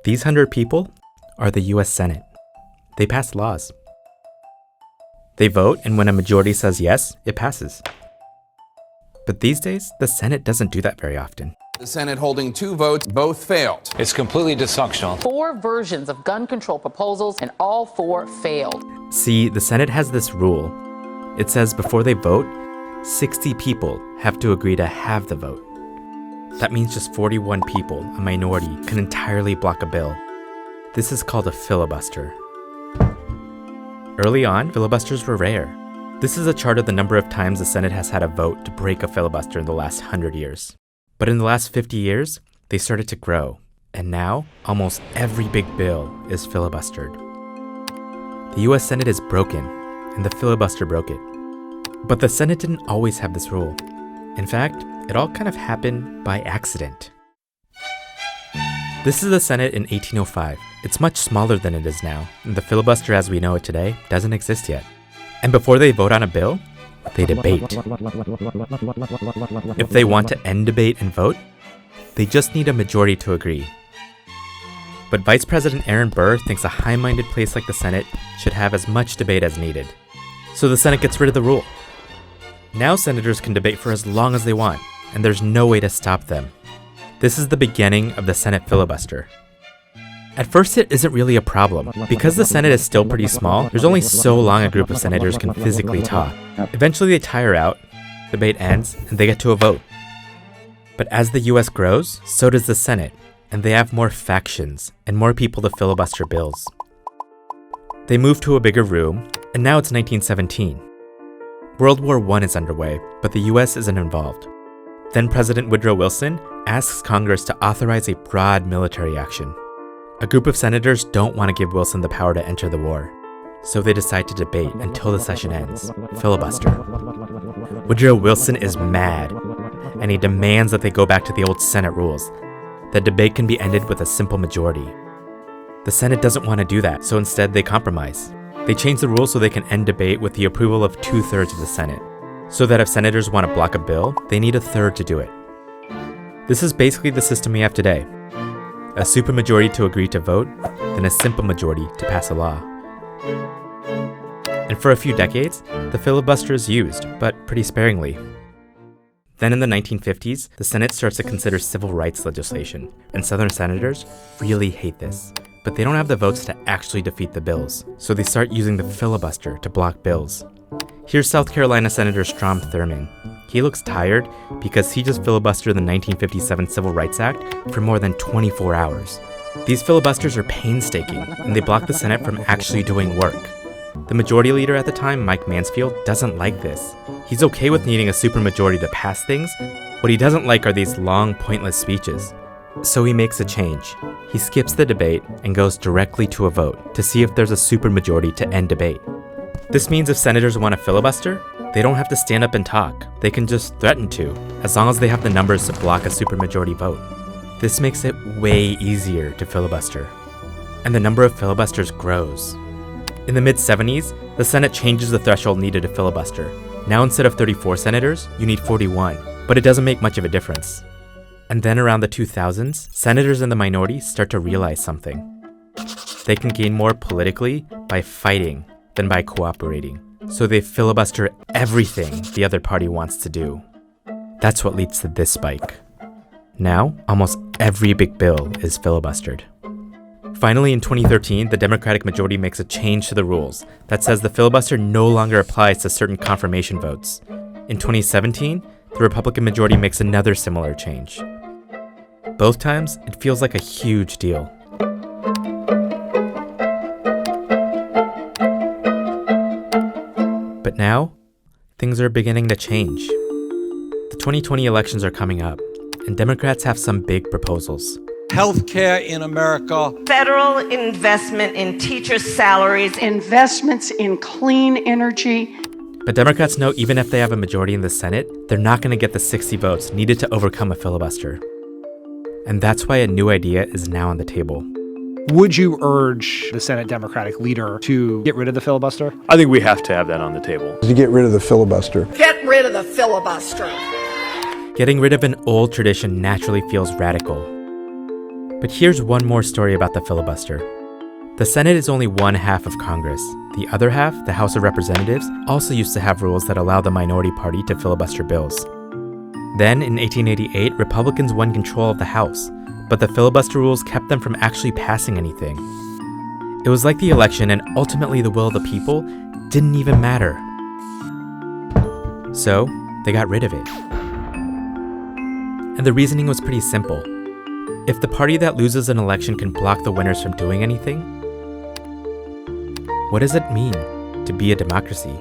These 100 people are the US Senate. They pass laws. They vote, and when a majority says yes, it passes. But these days, the Senate doesn't do that very often. The Senate holding 2 votes, both failed. It's completely dysfunctional. 4 versions of gun control proposals, and all 4 failed. See, the Senate has this rule. It says before they vote, 60 people have to agree to have the vote. That means just 41 people, a minority, can entirely block a bill. This is called a filibuster. Early on, filibusters were rare. This is a chart of the number of times the Senate has had a vote to break a filibuster in the last 100 years. But in the last 50 years, they started to grow. And now, almost every big bill is filibustered. The US Senate is broken, and the filibuster broke it. But the Senate didn't always have this rule. In fact, it all kind of happened by accident. This is the Senate in 1805. It's much smaller than it is now, and the filibuster as we know it today doesn't exist yet. And before they vote on a bill, they debate. If they want to end debate and vote, they just need a majority to agree. But Vice President Aaron Burr thinks a high-minded place like the Senate should have as much debate as needed. So the Senate gets rid of the rule. Now senators can debate for as long as they want, and there's no way to stop them. This is the beginning of the Senate filibuster. At first, it isn't really a problem. Because the Senate is still pretty small, there's only so long a group of senators can physically talk. Eventually they tire out, debate ends, and they get to a vote. But as the US grows, so does the Senate, and they have more factions and more people to filibuster bills. They move to a bigger room, and now it's 1917. World War I is underway, but the US isn't involved. Then President Woodrow Wilson asks Congress to authorize a broad military action. A group of senators don't want to give Wilson the power to enter the war, so they decide to debate until the session ends, filibuster. Woodrow Wilson is mad, and he demands that they go back to the old Senate rules. The debate can be ended with a simple majority. The Senate doesn't want to do that, so instead they compromise. They change the rules so they can end debate with the approval of 2/3 of the Senate, so that if senators want to block a bill, they need 1/3 to do it. This is basically the system we have today. A supermajority to agree to vote, then a simple majority to pass a law. And for a few decades, the filibuster is used, but pretty sparingly. Then in the 1950s, the Senate starts to consider civil rights legislation, and Southern senators really hate this. But they don't have the votes to actually defeat the bills, so they start using the filibuster to block bills. Here's South Carolina Senator Strom Thurmond. He looks tired because he just filibustered the 1957 Civil Rights Act for more than 24 hours. These filibusters are painstaking, and they block the Senate from actually doing work. The majority leader at the time, Mike Mansfield, doesn't like this. He's okay with needing a supermajority to pass things. What he doesn't like are these long, pointless speeches. So he makes a change. He skips the debate and goes directly to a vote to see if there's a supermajority to end debate. This means if senators want to filibuster, they don't have to stand up and talk. They can just threaten to, as long as they have the numbers to block a supermajority vote. This makes it way easier to filibuster. And the number of filibusters grows. In the mid-70s, the Senate changes the threshold needed to filibuster. Now instead of 34 senators, you need 41, but it doesn't make much of a difference. And then around the 2000s, senators in the minority start to realize something. They can gain more politically by fighting than by cooperating. So they filibuster everything the other party wants to do. That's what leads to this spike. Now, almost every big bill is filibustered. Finally, in 2013, the Democratic majority makes a change to the rules that says the filibuster no longer applies to certain confirmation votes. In 2017, the Republican majority makes another similar change. Both times, it feels like a huge deal. But now, things are beginning to change. The 2020 elections are coming up, and Democrats have some big proposals. Healthcare in America. Federal investment in teachers' salaries. Investments in clean energy. But Democrats know even if they have a majority in the Senate, they're not going to get the 60 votes needed to overcome a filibuster. And that's why a new idea is now on the table. Would you urge the Senate Democratic leader to get rid of the filibuster? I think we have to have that on the table. To get rid of the filibuster. Get rid of the filibuster. Getting rid of an old tradition naturally feels radical. But here's one more story about the filibuster. The Senate is only one half of Congress. The other half, the House of Representatives, also used to have rules that allow the minority party to filibuster bills. Then, in 1888, Republicans won control of the House, but the filibuster rules kept them from actually passing anything. It was like the election, and ultimately the will of the people didn't even matter. So, they got rid of it. And the reasoning was pretty simple. If the party that loses an election can block the winners from doing anything, what does it mean to be a democracy?